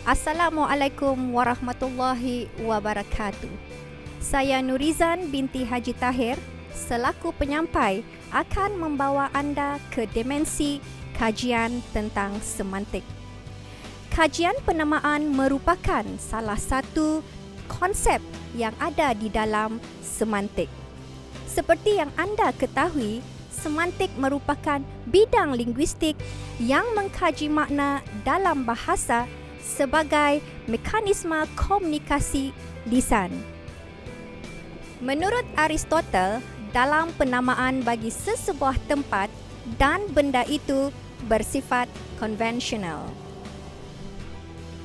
Assalamualaikum warahmatullahi wabarakatuh. Saya Nurizan binti Haji Tahir selaku penyampai akan membawa anda ke dimensi kajian tentang semantik. Kajian penamaan merupakan salah satu konsep yang ada di dalam semantik. Seperti yang anda ketahui, semantik merupakan bidang linguistik yang mengkaji makna dalam bahasa sebagai mekanisme komunikasi lisan. Menurut Aristotle, dalam penamaan bagi sesebuah tempat dan benda itu bersifat konvensional.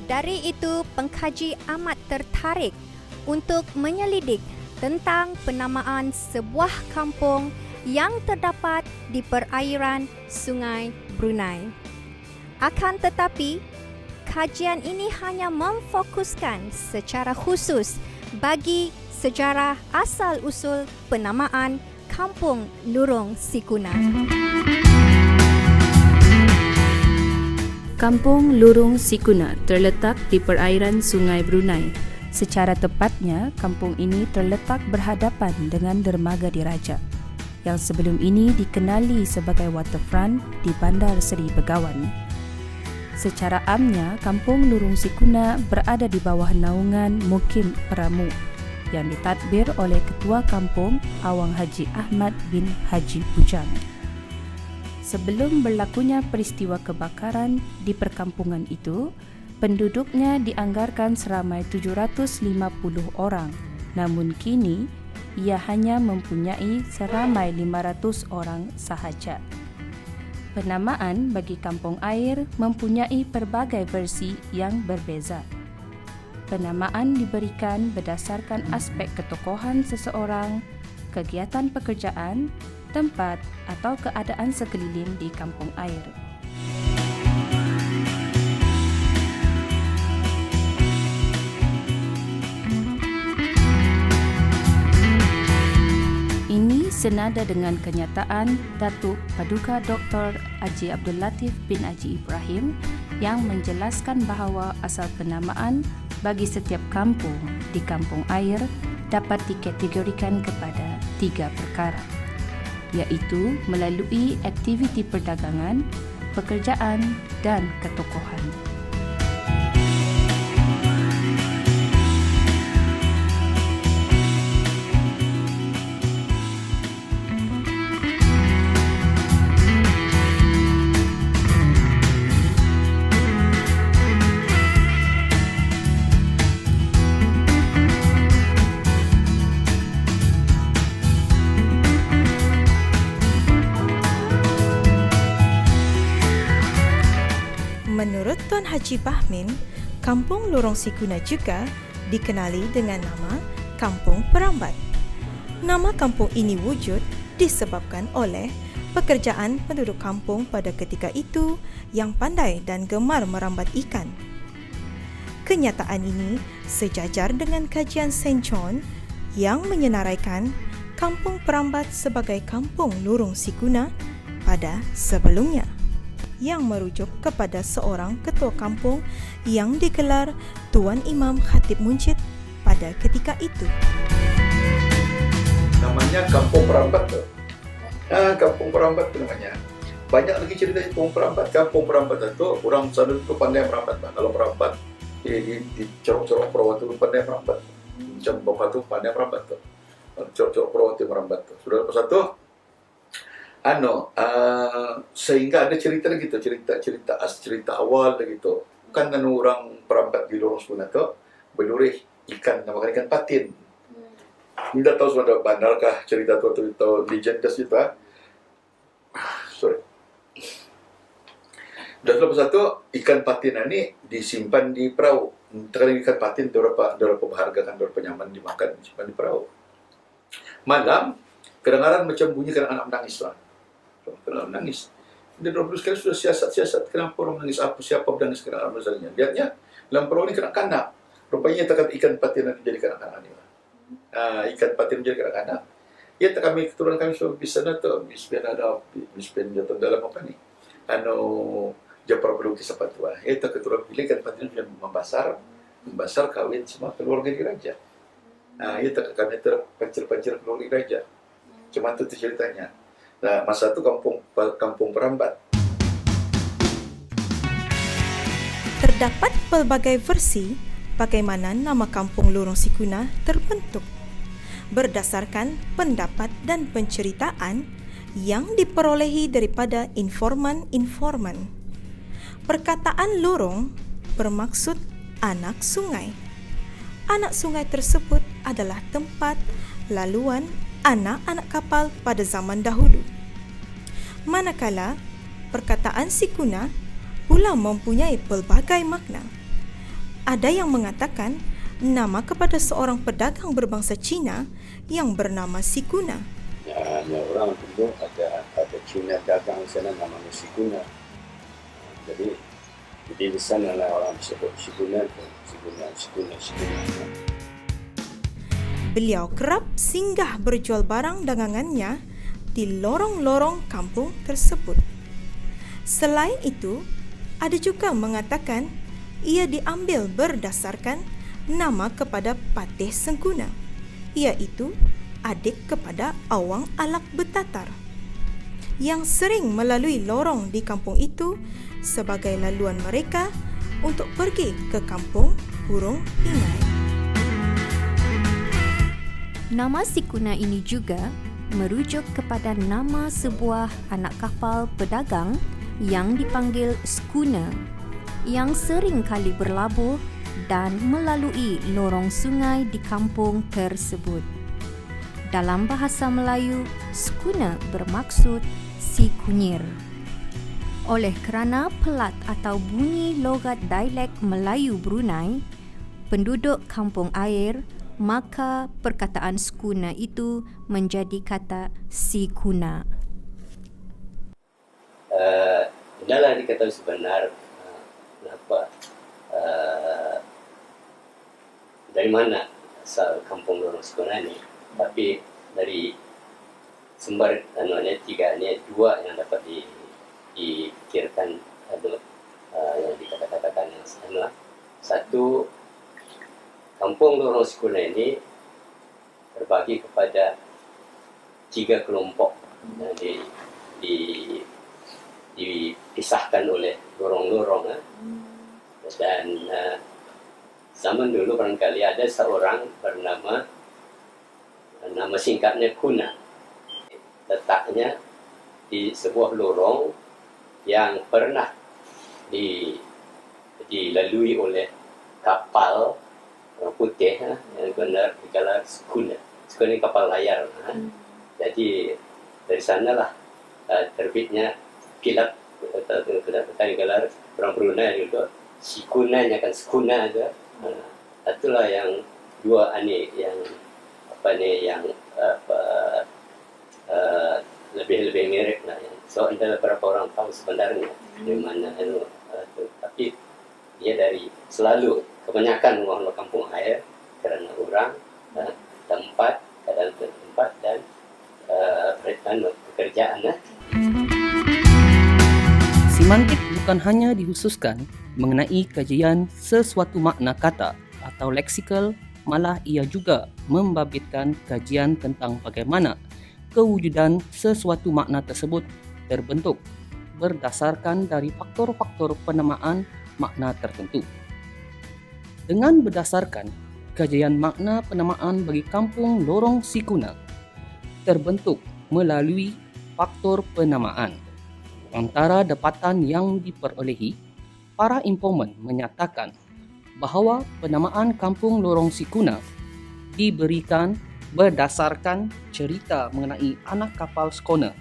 Dari itu, pengkaji amat tertarik untuk menyelidik tentang penamaan sebuah kampung yang terdapat di perairan Sungai Brunei. Akan tetapi, kajian ini hanya memfokuskan secara khusus bagi sejarah asal-usul penamaan Kampung Lurong Sikuna. Kampung Lurong Sikuna terletak di perairan Sungai Brunei. Secara tepatnya, kampung ini terletak berhadapan dengan Dermaga Diraja, yang sebelum ini dikenali sebagai waterfront di Bandar Seri Begawan. Secara amnya, Kampung Lurong Sikuna berada di bawah naungan Mukim Peramu yang ditadbir oleh Ketua Kampung Awang Haji Ahmad bin Haji Bujang. Sebelum berlakunya peristiwa kebakaran di perkampungan itu, penduduknya dianggarkan seramai 750 orang. Namun kini, ia hanya mempunyai seramai 500 orang sahaja. Penamaan bagi kampung air mempunyai pelbagai versi yang berbeza. Penamaan diberikan berdasarkan aspek ketokohan seseorang, kegiatan pekerjaan, tempat atau keadaan sekeliling di kampung air. Ini senada dengan kenyataan Datuk Paduka Dr. Haji Abdul Latif bin Haji Ibrahim yang menjelaskan bahawa asal penamaan bagi setiap kampung di kampung air dapat dikategorikan kepada 3 perkara, iaitu melalui aktiviti perdagangan, pekerjaan dan ketokohan. Menurut Tuan Haji Bahmin, Kampung Lurong Sikuna juga dikenali dengan nama Kampung Perambat. Nama kampung ini wujud disebabkan oleh pekerjaan penduduk kampung pada ketika itu yang pandai dan gemar merambat ikan. Kenyataan ini sejajar dengan kajian St. John yang menyenaraikan Kampung Perambat sebagai Kampung Lurong Sikuna pada sebelumnya, yang merujuk kepada seorang ketua kampung yang digelar Tuan Imam Khatib Munjid pada ketika itu. Namanya Kampung Perambat tu. Kampung Perambat tu namanya. Banyak lagi cerita di Kampung Perambat. Kampung Perambat tu orang sana tu pandai merambat. Kalau merambat di corok-corok perahu tu pandai merambat. Macam bapa tu pandai merambat tu. Corok-corok perahu tu merambat tu. Sudah lepas tu sehingga ada cerita lagi tu, cerita awal lagi tu. Kan orang perambat di Lorong Sikuna tu berlurih ikan, namakan ikan patin. Tidak tahu sudah bandarkah cerita tu atau legendas itu. Sorry. Dan lepas tu ikan patin ini disimpan di perahu. Terkadang ikan patin berapa berharga kan, berapa nyaman dimakan, disimpan di perahu. Malam kadang-kadang macam bunyi anak menangis lah. Kenapa menangis? Dia 20 sekali sudah siasat. Kenapa orang menangis? Siapa menangis? Kenapa misalnya? Lihatnya, dalam perahu ini kanak-kanak. Rupanya tak ikan patin nanti jadi kanak-kanak ni. Ikan patin menjadi kanak-kanak. Ya, kami keturunan kami sudah bisa tu. Bispen ada, bispen jatuh dalam apa ni? Jafar bin melukis apa tua. Itu keturun pilih kan patin sudah membasar kawin semua keluarga di raja. Nah, itu kami terpancir keluarga di raja. Cuma itu ceritanya. Nah, masa itu kampung Perambat. Terdapat pelbagai versi bagaimana nama kampung Lorong Sikuna terbentuk berdasarkan pendapat dan penceritaan yang diperolehi daripada informan-informan. Perkataan lorong bermaksud anak sungai. Anak sungai tersebut adalah tempat laluan anak-anak kapal pada zaman dahulu. Manakala perkataan Sikuna pula mempunyai pelbagai makna. Ada yang mengatakan nama kepada seorang pedagang berbangsa Cina yang bernama Sikuna. Ya, orang dulu ada Cina dagang sana namanya Sikuna. Jadi di sana lah orang sebut Sikuna. Beliau kerap singgah berjual barang dagangannya di lorong-lorong kampung tersebut. Selain itu, ada juga mengatakan ia diambil berdasarkan nama kepada Patih Sengkuna, iaitu adik kepada Awang Alak Betatar, yang sering melalui lorong di kampung itu sebagai laluan mereka untuk pergi ke kampung Hurung Ingai. Nama Sikuna ini juga merujuk kepada nama sebuah anak kapal pedagang yang dipanggil skuna, yang sering kali berlabuh dan melalui lorong sungai di kampung tersebut. Dalam bahasa Melayu, skuna bermaksud si kunyir. Oleh kerana pelat atau bunyi logat dialek Melayu Brunei, penduduk kampung air, maka perkataan skuna itu menjadi kata si kuna. Tidaklah diketahui sebenar kenapa dari mana asal kampung Lorong Sikuna ini, tapi dari sumber dua yang dapat dipikirkan yang dikatakan yang sama. Satu, kampung Lorong Sikuna ini terbagi kepada 3 kelompok yang dipisahkan oleh lorong-lorong. Dan zaman dulu barangkali ada seorang bernama, nama singkatnya Kuna, letaknya di sebuah lorong yang pernah dilalui oleh kapal putih yang benar dikala skuna. Skuna kapal layar. Jadi dari sanalah terbitnya kilat gelar orang Brunei itu Sikunanya kan skuna aja. Itulah yang dua yang lebih mirip lah. So ada beberapa orang tahu sebenarnya di mana tapi dia dari selalu kebanyakan orang kampung air kerana orang, tempat, keadaan tempat dan pekerjaan. Semantik bukan hanya dikhususkan mengenai kajian sesuatu makna kata atau leksikal, malah ia juga membabitkan kajian tentang bagaimana kewujudan sesuatu makna tersebut terbentuk berdasarkan dari faktor-faktor penamaan makna tertentu. Dengan berdasarkan kajian makna penamaan bagi kampung Lorong Sikuna terbentuk melalui faktor penamaan. Antara dapatan yang diperolehi, para informan menyatakan bahawa penamaan kampung Lorong Sikuna diberikan berdasarkan cerita mengenai anak kapal skona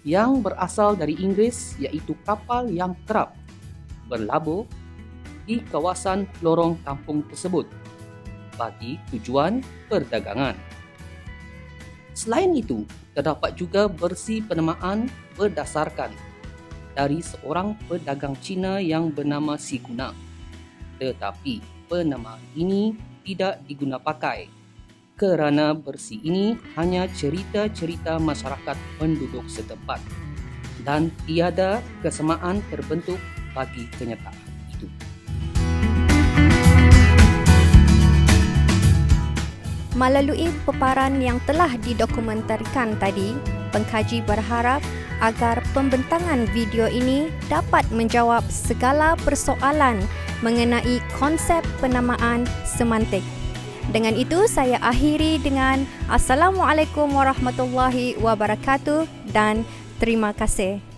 yang berasal dari Inggeris, iaitu kapal yang kerap berlabuh di kawasan lorong kampung tersebut bagi tujuan perdagangan. Selain itu, terdapat juga versi penamaan berdasarkan dari seorang pedagang Cina yang bernama Sikuna. Tetapi penamaan ini tidak digunapakai kerana versi ini hanya cerita-cerita masyarakat penduduk setempat dan tiada kesamaan terbentuk bagi kenyataan itu. Melalui paparan yang telah didokumentarikan tadi, pengkaji berharap agar pembentangan video ini dapat menjawab segala persoalan mengenai konsep penamaan semantik. Dengan itu, saya akhiri dengan Assalamualaikum warahmatullahi wabarakatuh dan terima kasih.